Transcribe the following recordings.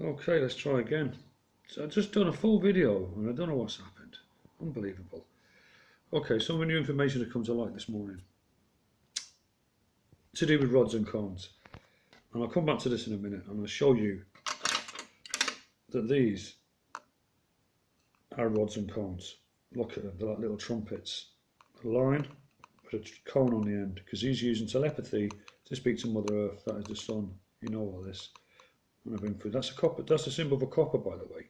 Okay, let's try again. So I've just done a full video and I don't know what's happened. Unbelievable. Okay, some new information has come to light this morning to do with rods and cones. And I'll come back to this in a minute and I'll show you that these are rods and cones. Look at them, they're like little trumpets. A line with a cone on the end, because he's using telepathy to speak to Mother Earth. That is the sun. You know all this. And I've been through. That's a copper. That's a symbol of a copper, by the way.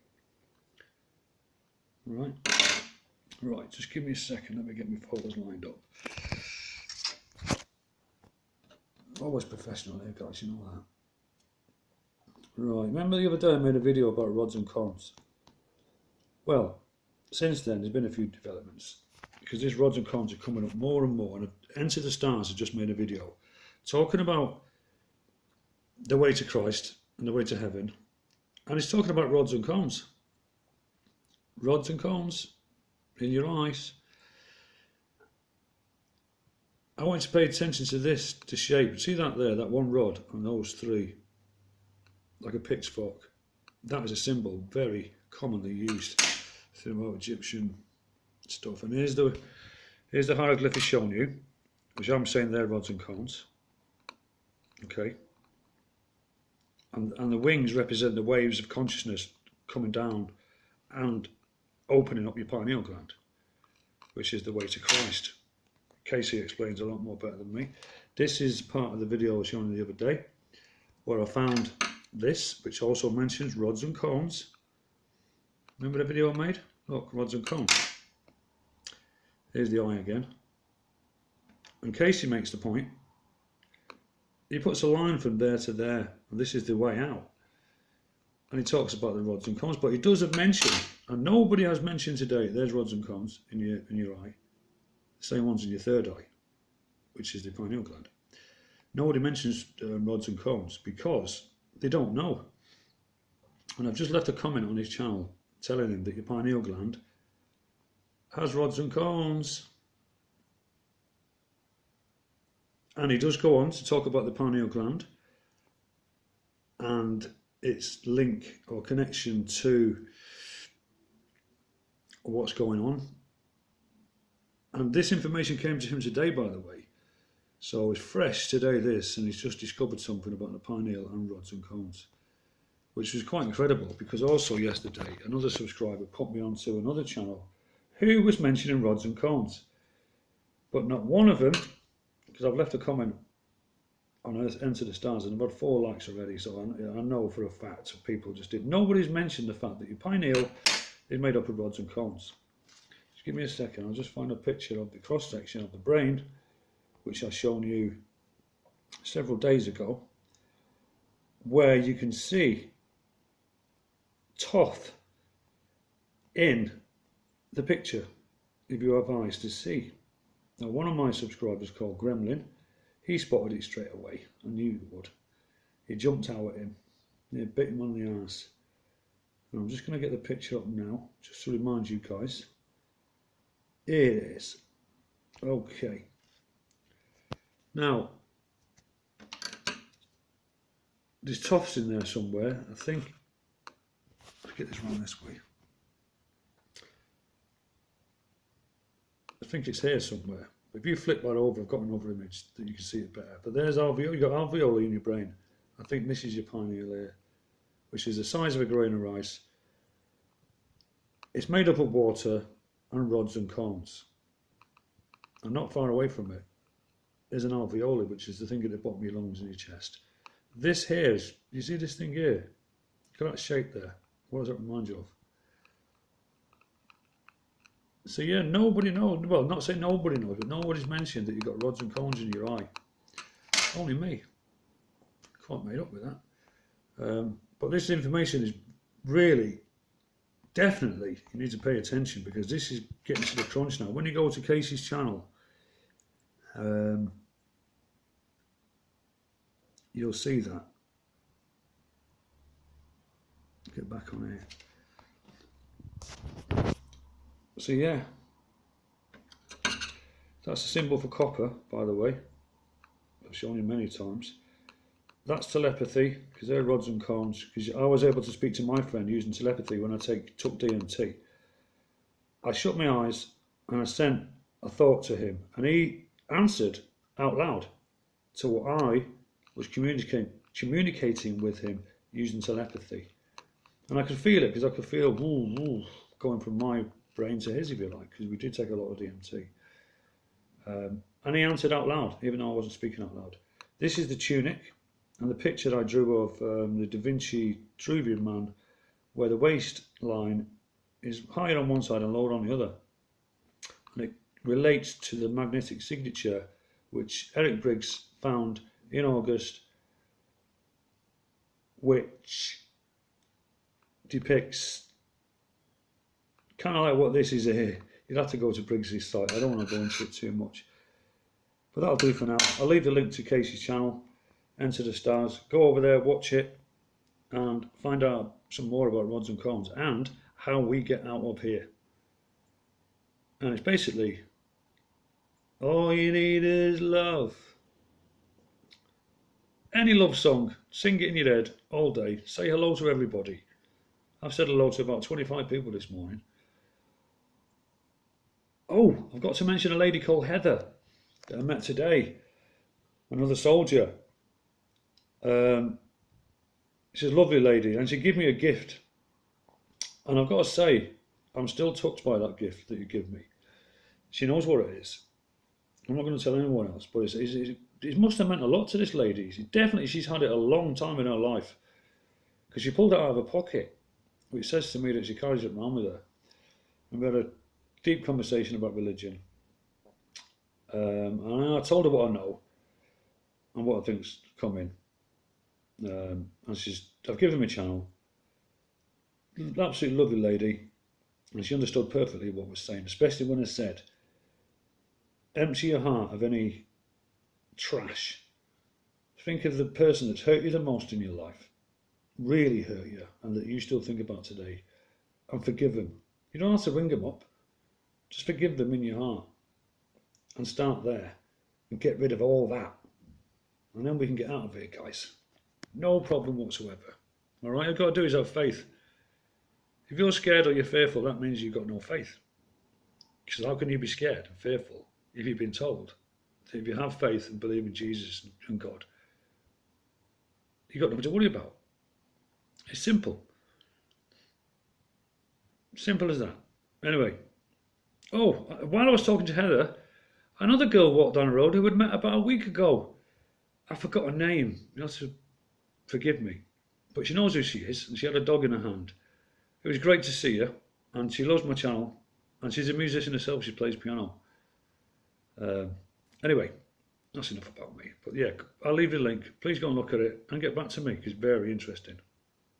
Right. Just give me a second. Let me get my photos lined up. Always professional here, guys. You know that. Right. Remember the other day I made a video about rods and cones. Well, since then there's been a few developments, because these rods and cones are coming up more and more. And Enter the Stars have just made a video talking about the way to Christ and the way to heaven, and he's talking about rods and cones. Rods and cones in your eyes. I want you to pay attention to this, to shape. See that there, that one rod and those three, like a pitchfork. That is a symbol very commonly used throughout Egyptian stuff. And here's the hieroglyph he's shown you, which I'm saying they're rods and cones. Okay. And the wings represent the waves of consciousness coming down and opening up your pineal gland, which is the way to Christ. Casey explains a lot more better than me. This is part of the video I was showing you the other day, where I found this, which also mentions rods and cones. Remember the video I made? Look, rods and cones. Here's the eye again. And Casey makes the point. He puts a line from there to there, and this is the way out. And he talks about the rods and cones, but he doesn't mention, and nobody has mentioned today, there's rods and cones in your eye, the same ones in your third eye, which is the pineal gland. Nobody mentions rods and cones because they don't know. And I've just left a comment on his channel telling him that your pineal gland has rods and cones. And he does go on to talk about the pineal gland and its link or connection to what's going on. And this information came to him today, by the way. So it's fresh today, this, and he's just discovered something about the pineal and rods and cones, which was quite incredible, because also yesterday another subscriber put me onto another channel who was mentioning rods and cones, but not one of them, because I've left a comment on Enter the Stars and about 4 likes already, so I know for a fact people just did. Nobody's mentioned the fact that your pineal is made up of rods and cones. Just give me a second, I'll just find a picture of the cross section of the brain, which I've shown you several days ago, where you can see Thoth in the picture if you have eyes to see. Now, one of my subscribers called Gremlin, he spotted it straight away. I knew he would. He jumped out at him. He bit him on the arse. And I'm just going to get the picture up now, just to remind you guys. Here it is. Okay. Now, there's Thoths in there somewhere, I think. Let's get this round this way. I think it's here somewhere. If you flip that over, I've got another image that you can see it better. But there's alveoli. You've got alveoli in your brain. I think this is your pineal here, which is the size of a grain of rice. It's made up of water and rods and cones. And not far away from it is an alveoli, which is the thing at the bottom of your lungs and your chest. This here is, you see this thing here? Look at that shape there. What does that remind you of? So yeah, nobody knows, well, not saying nobody knows, but nobody's mentioned that you've got rods and cones in your eye. Only me. Quite made up with that. But this information is really, definitely, you need to pay attention, because this is getting to the crunch now. When you go to Casey's channel, you'll see that. Get back on here. So yeah, that's a symbol for copper, by the way. I've shown you many times. that's telepathy, because they're rods and cones. Because I was able to speak to my friend using telepathy when I took DMT. I shut my eyes and I sent a thought to him, and he answered out loud to what I was communicating with him using telepathy. And I could feel it, because I could feel going from my brain to his, if you like, because we did take a lot of DMT. And he answered out loud, even though I wasn't speaking out loud. This is the tunic, and the picture I drew of the Da Vinci Vitruvian Man, where the waistline is higher on one side and lower on the other. And it relates to the magnetic signature, which Eric Briggs found in August, which depicts kind of like what this is here. You'd have to go to Briggs' site. I don't want to go into it too much. But that'll do for now. I'll leave the link to Casey's channel, Enter the Stars. Go over there, watch it, and find out some more about rods and cones and how we get out of here. And it's basically, all you need is love. Any love song, sing it in your head all day. Say hello to everybody. I've said hello to about 25 people this morning. Oh, I've got to mention a lady called Heather that I met today, another soldier. She's a lovely lady, and she gave me a gift. And I've got to say, I'm still touched by that gift that you give me. She knows what it is. I'm not going to tell anyone else, but it must have meant a lot to this lady. She's had it a long time in her life, because she pulled it out of her pocket, which says to me that she carries it around with her. And we had a deep conversation about religion. And I told her what I know and what I think's coming. And I've given her my channel. Absolutely lovely lady, and she understood perfectly what I was saying, especially when I said, empty your heart of any trash. Think of the person that's hurt you the most in your life, really hurt you, and that you still think about today, and forgive them. You don't have to ring them up. Just forgive them in your heart and start there and get rid of all that, and then we can get out of here, guys. No problem whatsoever. All right, all you've got to do is have faith. If you're scared or you're fearful, that means you've got no faith. Because how can you be scared and fearful if you've been told that if you have faith and believe in Jesus and God, you've got nothing to worry about? It's simple. Simple as that. Anyway, while I was talking to Heather, another girl walked down the road who I'd met about a week ago. I forgot her name. You have to forgive me. But she knows who she is, and she had a dog in her hand. It was great to see her, and she loves my channel, and she's a musician herself. She plays piano. Anyway, that's enough about me. But yeah, I'll leave the link. Please go and look at it and get back to me, because it's very interesting.